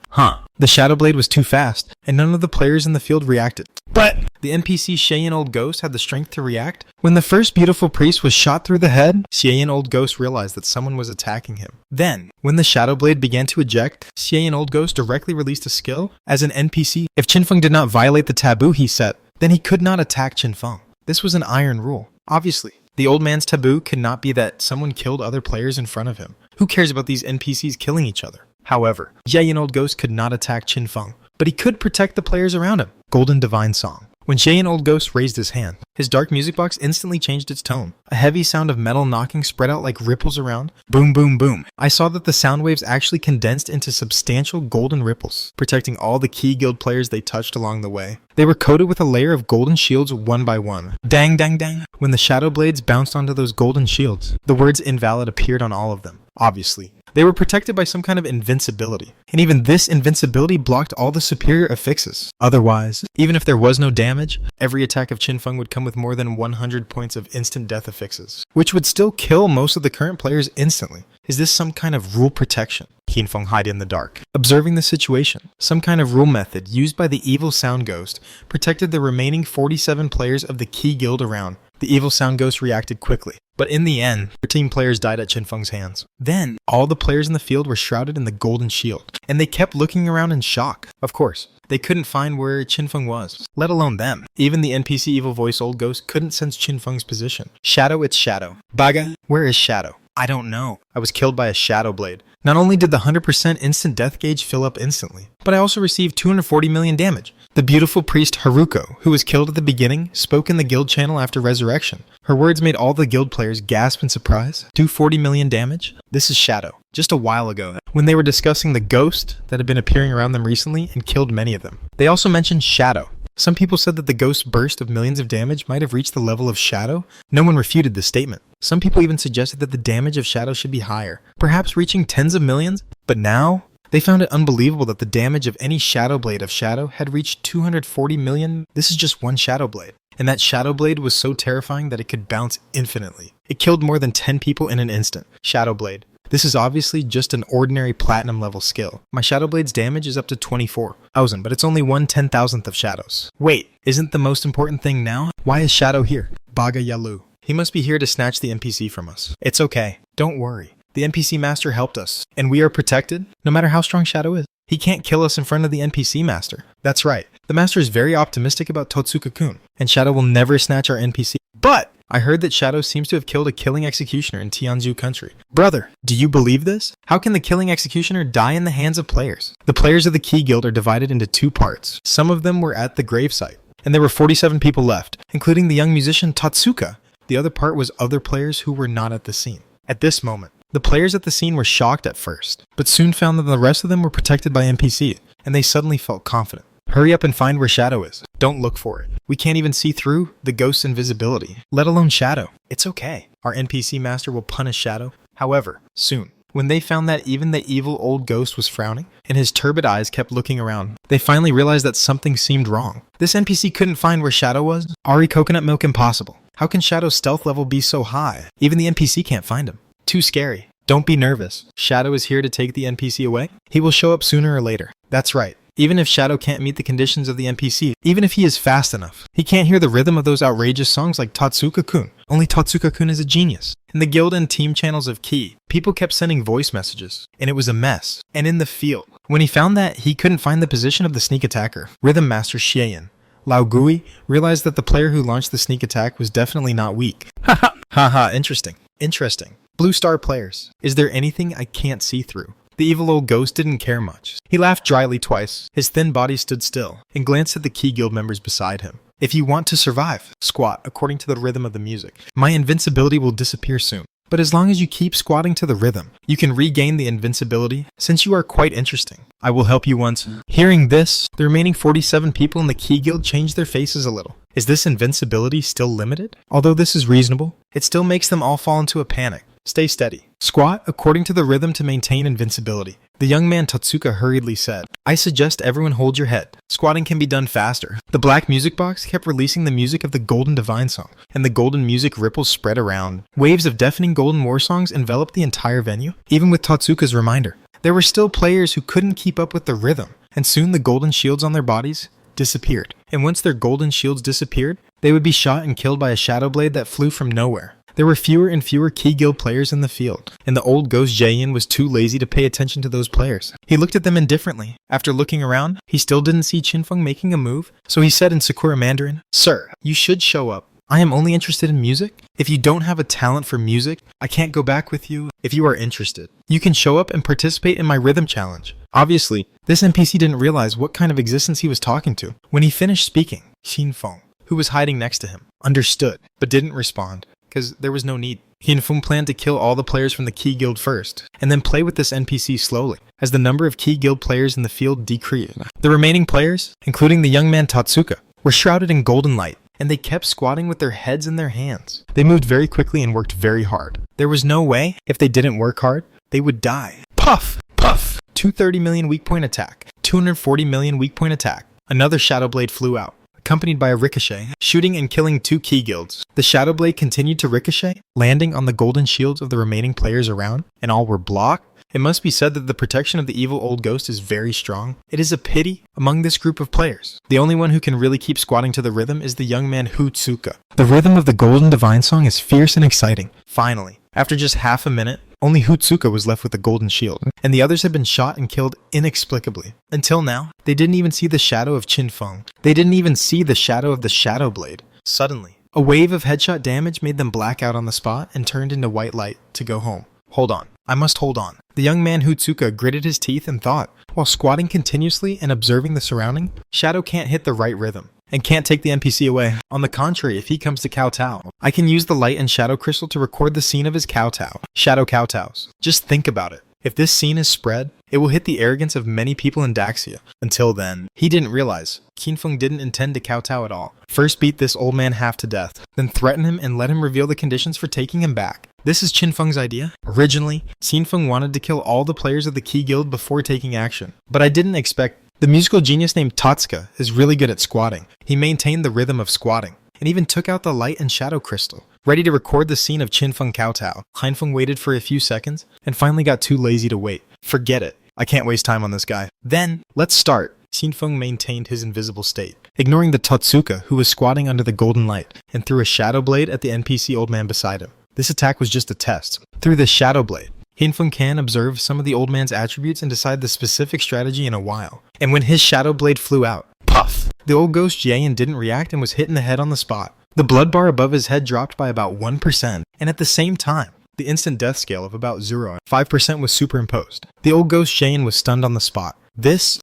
The shadow blade was too fast, and none of the players in the field reacted. But the NPC Xieyin Old Ghost had the strength to react. When the first beautiful priest was shot through the head, Xieyin Old Ghost realized that someone was attacking him. Then, when the shadow blade began to eject, Xieyin Old Ghost directly released a skill as an NPC. If Qinfeng did not violate the taboo he set, then he could not attack Qinfeng. This was an iron rule. Obviously, the old man's taboo could not be that someone killed other players in front of him. Who cares about these NPCs killing each other? However, Xieyin Old Ghost could not attack Qinfeng, but he could protect the players around him. Golden Divine Song. When Xieyin Old Ghost raised his hand, his dark music box instantly changed its tone. A heavy sound of metal knocking spread out like ripples around. Boom, boom, boom. I saw that the sound waves actually condensed into substantial golden ripples, protecting all the Key Guild players they touched along the way. They were coated with a layer of golden shields one by one. Dang, dang, dang. When the shadow blades bounced onto those golden shields, the words invalid appeared on all of them. Obviously, they were protected by some kind of invincibility, and even this invincibility blocked all the superior affixes. Otherwise, even if there was no damage, every attack of Qinfeng would come with more than 100 points of instant death affixes, which would still kill most of the current players instantly. Is this some kind of rule protection? Qinfeng hid in the dark. Observing the situation, some kind of rule method used by the evil Sound Ghost protected the remaining 47 players of the Key Guild around. The evil Sound Ghost reacted quickly, but in the end, 13 players died at Qinfeng's hands. Then, all the players in the field were shrouded in the golden shield, and they kept looking around in shock. Of course, they couldn't find where Qinfeng was, let alone them. Even the NPC Evil Voice Old Ghost couldn't sense Qinfeng's position. Shadow, it's Shadow. Baga, where is Shadow? I don't know. I was killed by a shadow blade. Not only did the 100% instant death gauge fill up instantly, but I also received 240 million damage. The beautiful priest Haruko, who was killed at the beginning, spoke in the guild channel after resurrection. Her words made all the guild players gasp in surprise. Do 40 million damage? This is Shadow. Just a while ago, when they were discussing the ghost that had been appearing around them recently and killed many of them. They also mentioned Shadow. Some people said that the ghost's burst of millions of damage might have reached the level of Shadow. No one refuted this statement. Some people even suggested that the damage of Shadow should be higher, perhaps reaching tens of millions. But now, they found it unbelievable that the damage of any Shadow Blade of Shadow had reached 240 million. This is just one Shadow Blade. And that Shadow Blade was so terrifying that it could bounce infinitely. It killed more than 10 people in an instant. Shadow Blade. This is obviously just an ordinary platinum level skill. My Shadow Blade's damage is up to 24,000, but it's only 1/10,000th of Shadows. Wait, isn't the most important thing now? Why is Shadow here? Baga Yalu. He must be here to snatch the NPC from us. It's okay. Don't worry. The NPC Master helped us, and we are protected, no matter how strong Shadow is. He can't kill us in front of the NPC Master. That's right. The Master is very optimistic about Totsuka-kun, and Shadow will never snatch our NPC. But I heard that Shadow seems to have killed a killing executioner in Tianzhu country. Brother, do you believe this? How can the killing executioner die in the hands of players? The players of the Key Guild are divided into two parts. Some of them were at the gravesite, and there were 47 people left, including the young musician Tatsuka. The other part was other players who were not at the scene. At this moment, the players at the scene were shocked at first, but soon found that the rest of them were protected by NPC, and they suddenly felt confident. Hurry up and find where Shadow is. Don't look for it. We can't even see through the ghost's invisibility, let alone Shadow. It's okay. Our NPC Master will punish Shadow. However, soon, when they found that even the evil old ghost was frowning, and his turbid eyes kept looking around, they finally realized that something seemed wrong. This NPC couldn't find where Shadow was. Ari coconut milk impossible. How can Shadow's stealth level be so high? Even the NPC can't find him. Too scary. Don't be nervous. Shadow is here to take the NPC away. He will show up sooner or later. That's right. Even if Shadow can't meet the conditions of the NPC, even if he is fast enough, he can't hear the rhythm of those outrageous songs like Tatsuka-kun. Only Tatsuka-kun is a genius. In the guild and team channels of Key, people kept sending voice messages, and it was a mess. And in the field, when he found that he couldn't find the position of the sneak attacker, Rhythm Master Xieyin, Lao Gui, realized that the player who launched the sneak attack was definitely not weak. Haha, interesting. Interesting. Blue Star players, is there anything I can't see through? The evil old ghost didn't care much. He laughed dryly twice. His thin body stood still and glanced at the Key Guild members beside him. If you want to survive, squat according to the rhythm of the music. My invincibility will disappear soon. But as long as you keep squatting to the rhythm, you can regain the invincibility since you are quite interesting. I will help you once. Hearing this, the remaining 47 people in the Key Guild changed their faces a little. Is this invincibility still limited? Although this is reasonable, it still makes them all fall into a panic. Stay steady. Squat according to the rhythm to maintain invincibility. The young man Totsuka hurriedly said, I suggest everyone hold your head. Squatting can be done faster. The black music box kept releasing the music of the Golden Divine Song, and the golden music ripples spread around. Waves of deafening golden war songs enveloped the entire venue, even with Totsuka's reminder. There were still players who couldn't keep up with the rhythm, and soon the golden shields on their bodies disappeared. And once their golden shields disappeared, they would be shot and killed by a shadow blade that flew from nowhere. There were fewer and fewer Key Guild players in the field, and the old ghost Jaein was too lazy to pay attention to those players. He looked at them indifferently. After looking around, he still didn't see Qinfeng making a move, so he said in Sakura Mandarin, Sir, you should show up. I am only interested in music. If you don't have a talent for music, I can't go back with you. If you are interested, you can show up and participate in my rhythm challenge. Obviously, this NPC didn't realize what kind of existence he was talking to. When he finished speaking, Qinfeng, who was hiding next to him, understood, but didn't respond. Because there was no need. He and Fung planned to kill all the players from the Key Guild first, and then play with this NPC slowly, as the number of Key Guild players in the field decreased. The remaining players, including the young man Totsuka, were shrouded in golden light, and they kept squatting with their heads in their hands. They moved very quickly and worked very hard. There was no way, if they didn't work hard, they would die. Puff! Puff! 230 million weak point attack. 240 million weak point attack. Another Shadow Blade flew out, accompanied by a ricochet, shooting and killing 2 Key Guilds. The Shadow Blade continued to ricochet, landing on the golden shields of the remaining players around, and all were blocked. It must be said that the protection of the evil old ghost is very strong. It is a pity among this group of players. The only one who can really keep squatting to the rhythm is the young man Hutsuka. The rhythm of the Golden Divine Song is fierce and exciting. Finally, after just half a minute, only Hutsuka was left with the golden shield, and the others had been shot and killed inexplicably. Until now, they didn't even see the shadow of Qinfeng. They didn't even see the shadow of the Shadow Blade. Suddenly, a wave of headshot damage made them black out on the spot and turned into white light to go home. Hold on. I must hold on. The young man Hutsuka gritted his teeth and thought, while squatting continuously and observing the surrounding, Shadow can't hit the right rhythm and can't take the NPC away. On the contrary, if he comes to kowtow, I can use the light and shadow crystal to record the scene of his kowtow. Shadow kowtows. Just think about it. If this scene is spread, it will hit the arrogance of many people in Daxia. Until then, he didn't realize Qinfeng didn't intend to kowtow at all. First beat this old man half to death, then threaten him and let him reveal the conditions for taking him back. This is Qinfeng's idea. Originally, Qinfeng wanted to kill all the players of the Key Guild before taking action, but I didn't expect. The musical genius named Totsuka is really good at squatting. He maintained the rhythm of squatting, and even took out the light and shadow crystal. Ready to record the scene of Qinfeng kowtow, Qinfeng waited for a few seconds, and finally got too lazy to wait. Forget it. I can't waste time on this guy. Then, let's start. Qinfeng maintained his invisible state, ignoring the Totsuka who was squatting under the golden light, and threw a shadow blade at the NPC old man beside him. This attack was just a test. Through the shadow blade, Qinfeng can observe some of the old man's attributes and decide the specific strategy in a while. And when his shadow blade flew out, puff! The old ghost Jaein didn't react and was hit in the head on the spot. The blood bar above his head dropped by about 1%, and at the same time, the instant death scale of about 0.5% was superimposed. The old ghost Jaein was stunned on the spot.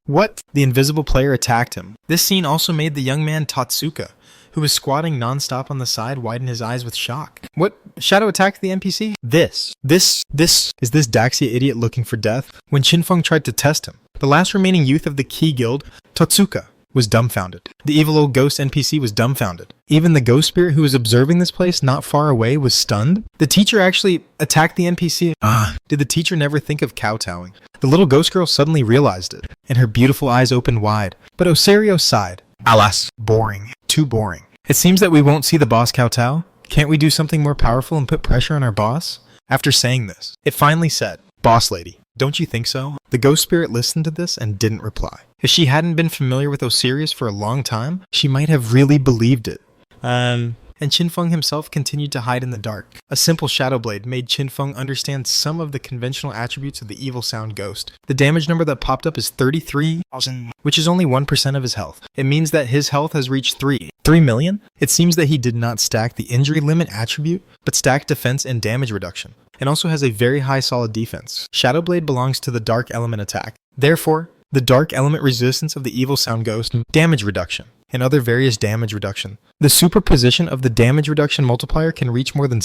What? The invisible player attacked him. This scene also made the young man Totsuka, who was squatting non-stop on the side, widen his eyes with shock. What? Shadow attacked the NPC? Is this Daxia idiot looking for death? When Qinfeng tried to test him, the last remaining youth of the Key Guild, Totsuka, was dumbfounded. The evil old ghost NPC was dumbfounded. Even the ghost spirit who was observing this place not far away was stunned. The teacher actually attacked the NPC. Did the teacher never think of kowtowing? The little ghost girl suddenly realized it, and her beautiful eyes opened wide. But Osario sighed. Alas, boring. Too boring. It seems that we won't see the boss kowtow. Can't we do something more powerful and put pressure on our boss? After saying this, it finally said, Boss lady, don't you think so? The ghost spirit listened to this and didn't reply. If she hadn't been familiar with Osiris for a long time, she might have really believed it. And Qinfeng himself continued to hide in the dark. A simple shadow blade made Qinfeng understand some of the conventional attributes of the evil sound ghost. The damage number that popped up is 33,000, which is only 1% of his health. It means that his health has reached 3 million? It seems that he did not stack the injury limit attribute, but stacked defense and damage reduction. and also has a very high solid defense. Shadow Blade belongs to the Dark Element attack. Therefore, the Dark Element resistance of the Evil Sound Ghost, damage reduction, and other various damage reduction. The superposition of the damage reduction multiplier can reach more than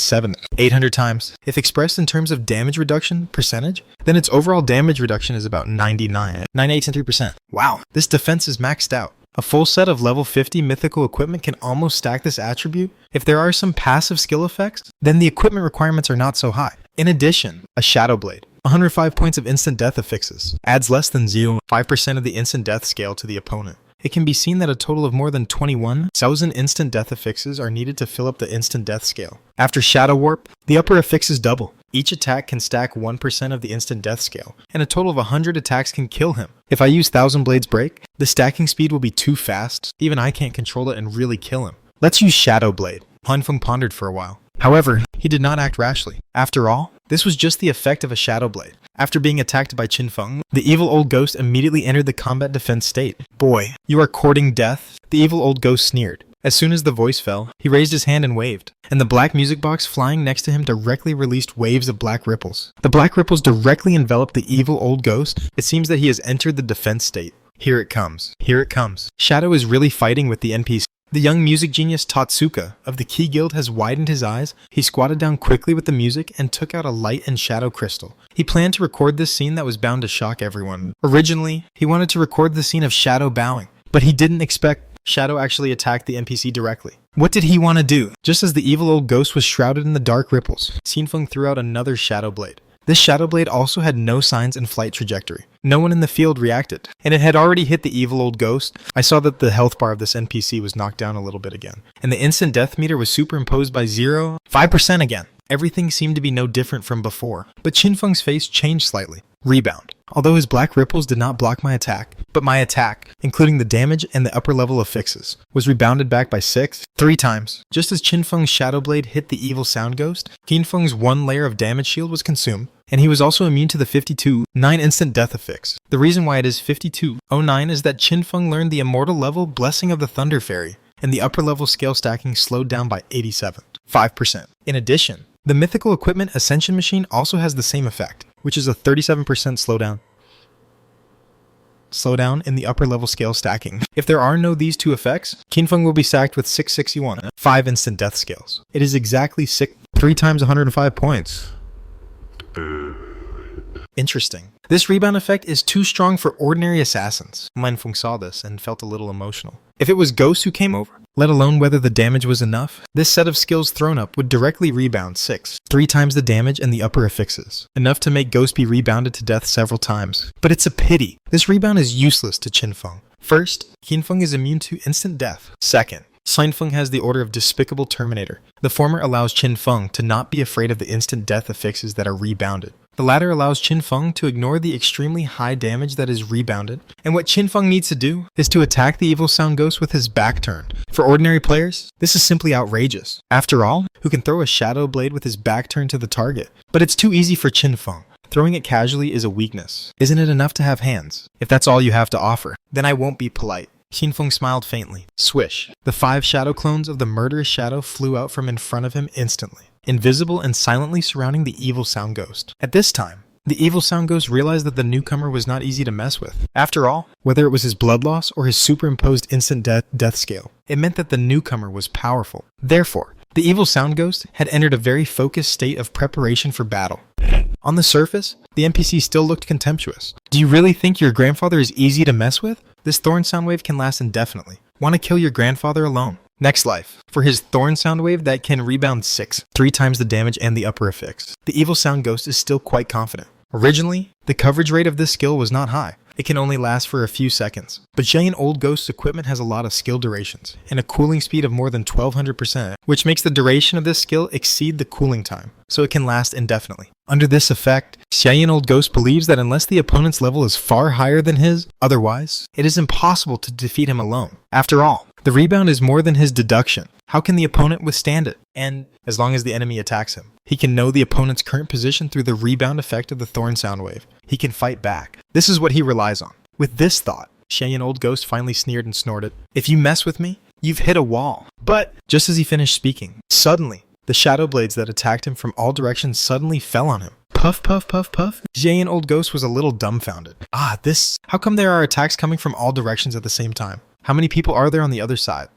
800 times. If expressed in terms of damage reduction percentage, then its overall damage reduction is about 98.3%. Wow, this defense is maxed out. A full set of level 50 mythical equipment can almost stack this attribute. If there are some passive skill effects, then the equipment requirements are not so high. In addition, a Shadow Blade, 105 points of instant death affixes, adds less than 0.5% of the instant death scale to the opponent. It can be seen that a total of more than 21,000 instant death affixes are needed to fill up the instant death scale. After Shadow Warp, the upper affixes double. Each attack can stack 1% of the instant death scale, and a total of 100 attacks can kill him. If I use Thousand Blades Break, the stacking speed will be too fast, even I can't control it and really kill him. Let's use Shadow Blade. Han Feng pondered for a while. However, he did not act rashly. After all, this was just the effect of a Shadow Blade. After being attacked by Qin Feng, the evil old ghost immediately entered the combat defense state. Boy, you are courting death? The evil old ghost sneered. As soon as the voice fell, he raised his hand and waved, and the black music box flying next to him directly released waves of black ripples. The black ripples directly enveloped the evil old ghost. It seems that he has entered the defense state. Here it comes. Here it comes. Shadow is really fighting with the NPC. The young music genius Tatsuka of the Key Guild has widened his eyes. He squatted down quickly with the music and took out a light and shadow crystal. He planned to record this scene that was bound to shock everyone. Originally, he wanted to record the scene of Shadow bowing, but he didn't expect Shadow actually attacked the NPC directly. What did he want to do? Just as the evil old ghost was shrouded in the dark ripples, Qin Feng threw out another Shadow Blade. This Shadow Blade also had no signs in flight trajectory. No one in the field reacted, and it had already hit the evil old ghost. I saw that the health bar of this NPC was knocked down a little bit again, and the instant death meter was superimposed by 0.5% again. Everything seemed to be no different from before, but Qin Feng's face changed slightly. Rebound. Although his black ripples did not block my attack, but my attack, including the damage and the upper level affixes, was rebounded back by 3 times. Just as Qin Feng's Shadow Blade hit the evil sound ghost, Qin Feng's one layer of damage shield was consumed, and he was also immune to the 52.9 instant death affix. The reason why it is 52.09 is that Qin Feng learned the immortal level Blessing of the Thunder Fairy, and the upper level scale stacking slowed down by 87.5%. In addition, the mythical equipment Ascension Machine also has the same effect, which is a 37% slowdown in the upper level scale stacking. If there are no these two effects, Qin Feng will be sacked with 661, 5 instant death scales. It is exactly 3 times 105 points. Interesting. This rebound effect is too strong for ordinary assassins. Man Feng saw this and felt a little emotional. If it was ghosts who came over, let alone whether the damage was enough, this set of skills thrown up would directly rebound 3 times the damage and the upper affixes, enough to make Ghost be rebounded to death several times. But it's a pity. This rebound is useless to Qin Feng. First, Qin Feng is immune to instant death. Second, Qin Feng has the Order of Despicable Terminator. The former allows Qin Feng to not be afraid of the instant death affixes that are rebounded. The latter allows Qin Feng to ignore the extremely high damage that is rebounded, and what Qin Feng needs to do is to attack the evil sound ghost with his back turned. For ordinary players, this is simply outrageous. After all, who can throw a Shadow Blade with his back turned to the target? But it's too easy for Qin Feng. Throwing it casually is a weakness. Isn't it enough to have hands? If that's all you have to offer, then I won't be polite. Qin Feng smiled faintly. Swish. The 5 shadow clones of the murderous shadow flew out from in front of him instantly, invisible and silently surrounding the evil sound ghost. At this time, the evil sound ghost realized that the newcomer was not easy to mess with. After all, whether it was his blood loss or his superimposed instant death scale, it meant that the newcomer was powerful. Therefore, the evil sound ghost had entered a very focused state of preparation for battle. On the surface, the NPC still looked contemptuous. Do you really think your grandfather is easy to mess with? This thorn sound wave can last indefinitely. Want to kill your grandfather alone? Next life, for his thorn sound wave that can rebound 3 times the damage and the upper affix. The evil sound ghost is still quite confident. Originally, the coverage rate of this skill was not high. It can only last for a few seconds. But Giant Old Ghost's equipment has a lot of skill durations, and a cooling speed of more than 1200%, which makes the duration of this skill exceed the cooling time, so it can last indefinitely. Under this effect, Giant Old Ghost believes that unless the opponent's level is far higher than his, otherwise, it is impossible to defeat him alone. After all, the rebound is more than his deduction. How can the opponent withstand it? And, as long as the enemy attacks him, he can know the opponent's current position through the rebound effect of the thorn sound wave. He can fight back. This is what he relies on. With this thought, Giant Old Ghost finally sneered and snorted, "If you mess with me, you've hit a wall." But, just as he finished speaking, suddenly, The shadow blades that attacked him from all directions suddenly fell on him. Puff, puff, puff, puff. Jayan Old Ghost was a little dumbfounded. How come there are attacks coming from all directions at the same time? How many people are there on the other side?